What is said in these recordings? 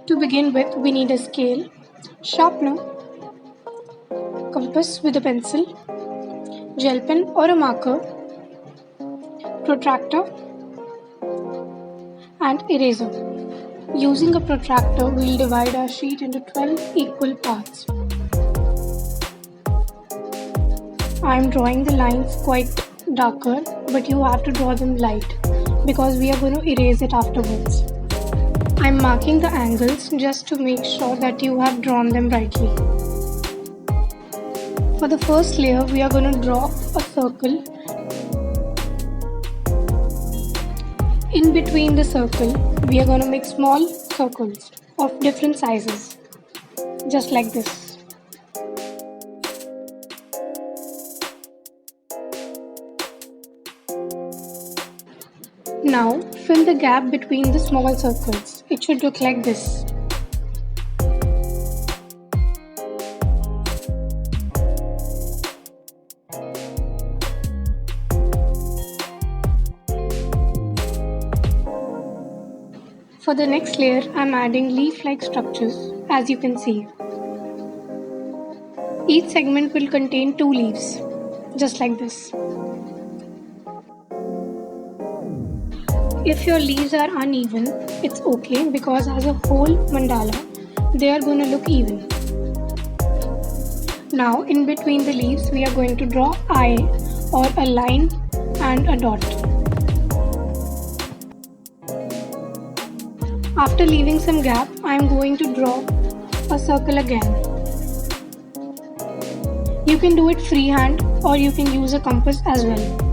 To begin with, we need a scale, sharpener, compass with a pencil, gel pen or a marker, protractor, and eraser. Using a protractor, we'll divide our sheet into 12 equal parts. I'm drawing the lines quite darker, but you have to draw them light because we are going to erase it afterwards. I'm marking the angles just to make sure that you have drawn them rightly. For the first layer, we are going to draw a circle. In between the circle, we are going to make small circles of different sizes, just like this. Now, fill the gap between the small circles. It should look like this. For the next layer, I am adding leaf-like structures, as you can see. Each segment will contain 2 leaves, just like this. If your leaves are uneven, it's okay because as a whole mandala, they are going to look even. Now, in between the leaves, we are going to draw eye or a line and a dot. After leaving some gap, I am going to draw a circle again. You can do it freehand or you can use a compass as well.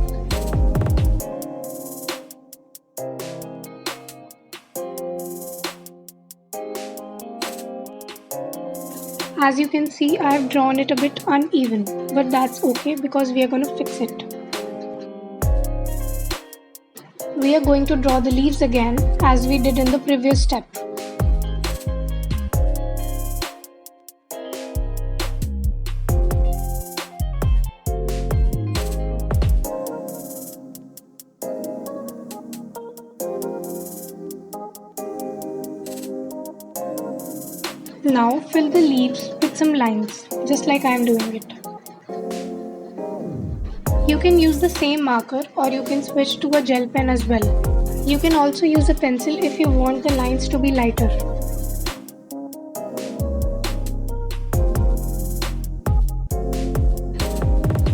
As you can see, I have drawn it a bit uneven, but that's okay because we are going to fix it. We are going to draw the leaves again as we did in the previous step. Now fill the leaves with some lines, just like I am doing it. You can use the same marker or you can switch to a gel pen as well. You can also use a pencil if you want the lines to be lighter.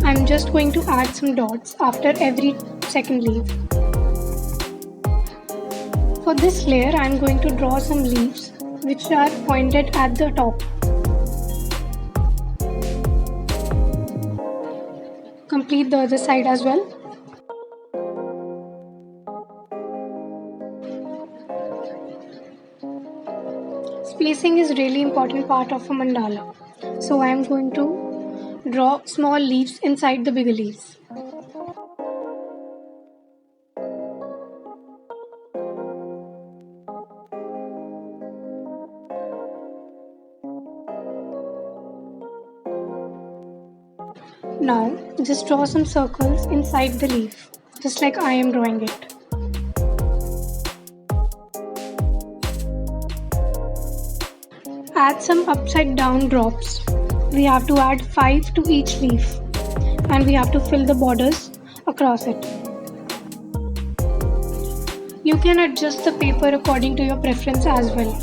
I'm just going to add some dots after every second leaf. For this layer, I'm going to draw some leaves which are pointed at the top. Complete the other side as well. Spacing is really important part of a mandala. So I am going to draw small leaves inside the bigger leaves. Now, just draw some circles inside the leaf, just like I am drawing it. Add some upside down drops. We have to add 5 to each leaf and we have to fill the borders across it. You can adjust the paper according to your preference as well.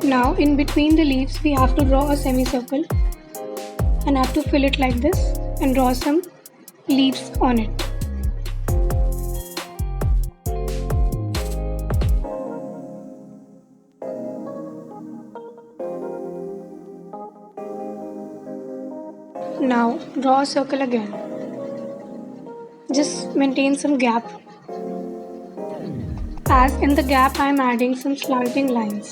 Now in between the leaves we have to draw a semicircle and have to fill it like this and draw some leaves on it. Now draw a circle again. Just maintain some gap. As in the gap I am adding some slanting lines.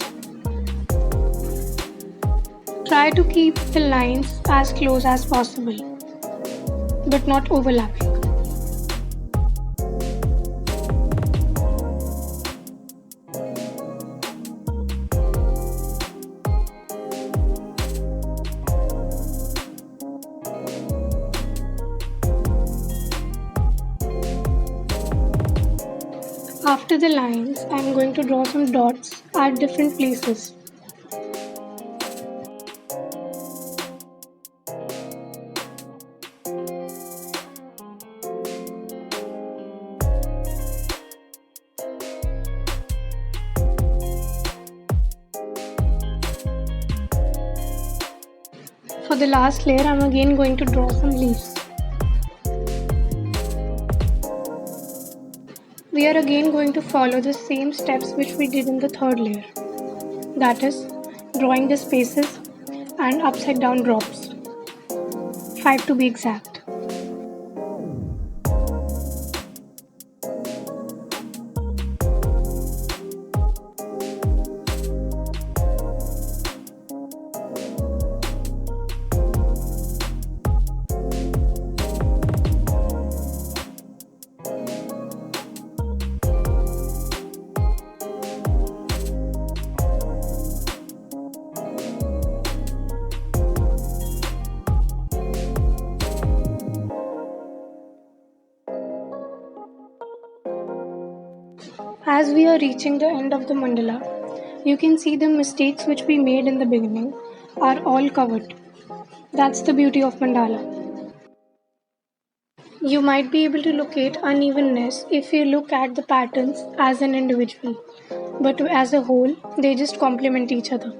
Try to keep the lines as close as possible, but not overlapping. After the lines, I am going to draw some dots at different places. For the last layer, I am again going to draw some leaves. We are again going to follow the same steps which we did in the third layer. That is, drawing the spaces and upside down drops. 5 to be exact. As we are reaching the end of the mandala, you can see the mistakes which we made in the beginning are all covered. That's the beauty of mandala. You might be able to locate unevenness if you look at the patterns as an individual, but as a whole, they just complement each other.